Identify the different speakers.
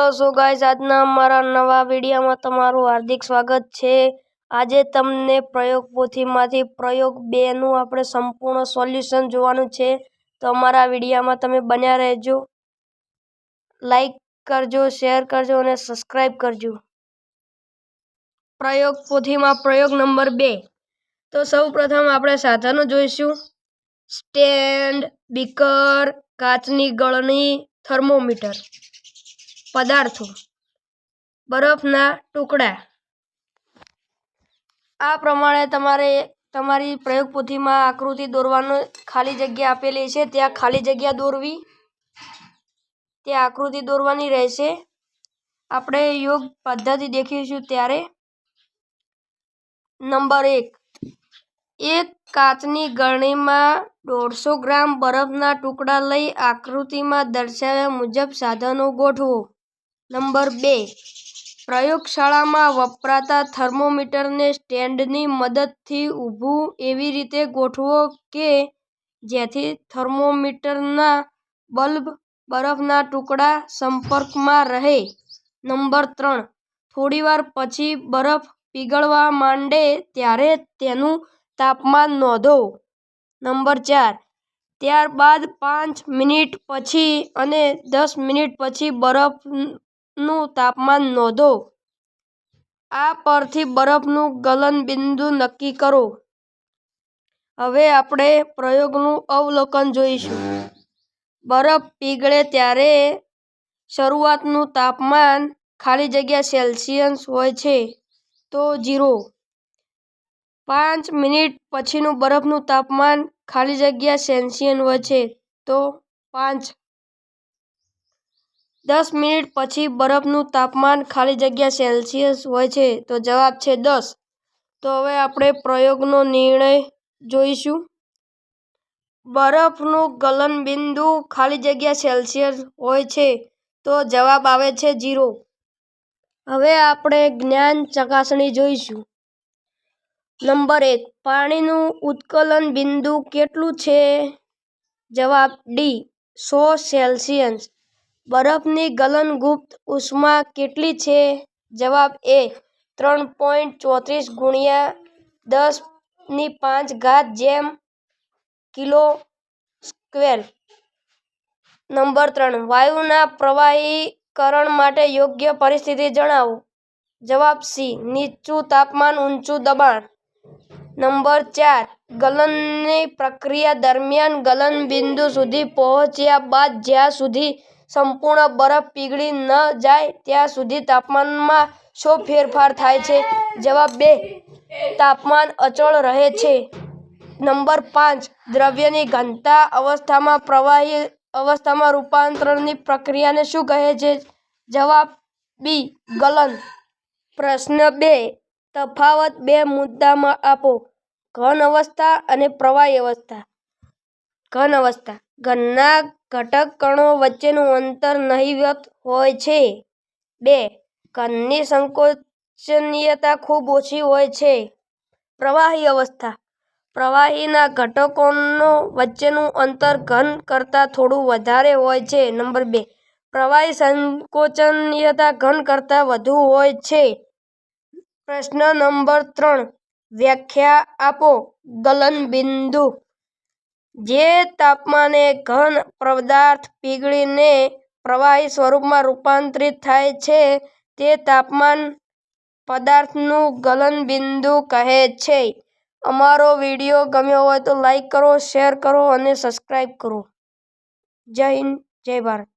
Speaker 1: Hello so guys, આજના અમારા નવા વિડીયોમાં તમારું હાર્દિક સ્વાગત છે। આજે તમને પ્રયોગ પોથીમાંથી પ્રયોગ 2 નું આપણે સંપૂર્ણ સોલ્યુશન જોવાનું છે। તો અમારા વિડીયોમાં તમે બન્યા રહેજો, લાઈક કરજો, શેર કરજો અને સબસ્ક્રાઇબ કરજો। પ્રયોગ પોથીમાં પ્રયોગ નંબર 2। તો સૌપ્રથમ આપણે સાધનો જોઈશું। સ્ટેન્ડ, બીકર, કાચની ગળણી, થર્મોમીટર। પદાર્થો: બરફના ટુકડા। આ પ્રમાણે તમારે તમારી પ્રયોગ પોથીમાં આકૃતિ દોરવાનો ખાલી જગ્યા આપેલી છે, ત્યાં ખાલી જગ્યા દોરવી, ત્યાં આકૃતિ દોરવાની રહેશે। આપણે યોગ પદ્ધતિ દેખીશું ત્યારે। નંબર 1, એક કાચની ગળણીમાં 150 ગ્રામ બરફના ટુકડા લઈ આકૃતિમાં દર્શાવ્યા મુજબ સાધનો ગોઠવો। નંબર 2, પ્રયોગશાળામાં વપરાતા થર્મોમીટરને સ્ટેન્ડની મદદથી ઊભું એવી રીતે ગોઠવો કે જેથી થર્મોમીટરના બલ્બ બરફના ટુકડા સંપર્કમાં રહે। નંબર 3, થોડીવાર પછી બરફ પીગળવા માંડે ત્યારે તેનું તાપમાન નોંધો। નંબર 4, ત્યારબાદ 5 મિનિટ પછી અને 10 મિનિટ પછી બરફનું તાપમાન નોંધો। આ પરથી બરફનું ગલનબિંદુ નક્કી કરો। હવે આપણે પ્રયોગનું અવલોકન જોઈશું। બરફ પીગળે ત્યારે શરૂઆતનું તાપમાન ખાલી જગ્યા સેલ્સિયસ હોય છે તો 0, 5 મિનિટ પછીનું બરફનું તાપમાન ખાલી જગ્યા સેલ્સિયસ હોય છે તો 5, 10 મિનિટ પછી બરફનું તાપમાન ખાલી જગ્યા સેલ્સિયસ હોય છે તો જવાબ છે 10। તો હવે આપણે પ્રયોગનો નિર્ણય જોઈશું। બરફનું ગલનબિંદુ ખાલી જગ્યા સેલ્સિયસ હોય છે તો જવાબ આવે છે 0। હવે આપણે જ્ઞાન ચકાસણી જોઈશું। નંબર 1, પાણીનું ઉત્કલન બિંદુ કેટલું છે? જવાબ ડી, 100 સેલ્સિયસ। બરફની ગલનગુપ્ત ઉષ્મા કેટલી છે? જવાબ એ, 3.34 ગુણ્યા 10⁵ જેમ કિલો સ્ક્વેર। નંબર 3, વાયુના પ્રવાહીકરણ માટે યોગ્ય પરિસ્થિતિ જણાવો। જવાબ સી, નીચું તાપમાન ઊંચું દબાણ। નંબર 4, ગલનની પ્રક્રિયા દરમિયાન ગલનબિંદુ સુધી પહોંચ્યા બાદ જ્યાં સુધી સંપૂર્ણ બરફ પીગળી ન જાય ત્યાં સુધી તાપમાનમાં શો ફેરફાર થાય છે? જવાબ બે, તાપમાન અચળ રહે છે। નંબર 5, દ્રવ્યની ઘનતા અવસ્થામાં પ્રવાહી અવસ્થામાં રૂપાંતરણની પ્રક્રિયાને શું કહે છે? જવાબ બી, ગલન। પ્રશ્ન 2, તફાવત 2 મુદ્દામાં આપો। ઘન અવસ્થા અને પ્રવાહી અવસ્થા। ઘન અવસ્થા: ઘનના ઘટક કણો વચ્ચેનું અંતર નહિવત હોય છે। 2, ઘનની સંકોચનીયતા ખૂબ ઓછી હોય છે। પ્રવાહી અવસ્થા: પ્રવાહીના ઘટકોનો વચ્ચેનું અંતર ઘન કરતાં થોડું વધારે હોય છે। નંબર 2, પ્રવાહી સંકોચનીયતા ઘન કરતાં વધુ હોય છે। પ્રશ્ન નંબર 3, વ્યાખ્યા આપો। ગલનબિંદુ: જે તાપમાને ઘન પદાર્થ પીગળીને પ્રવાહી સ્વરૂપમાં રૂપાંતરિત થાય છે તે તાપમાન પદાર્થનું ગલનબિંદુ કહે છે। અમારો વિડીયો ગમ્યો હોય તો લાઈક કરો, શેર કરો અને સબસ્ક્રાઇબ કરો। જય હિન્દ, જય ભારત।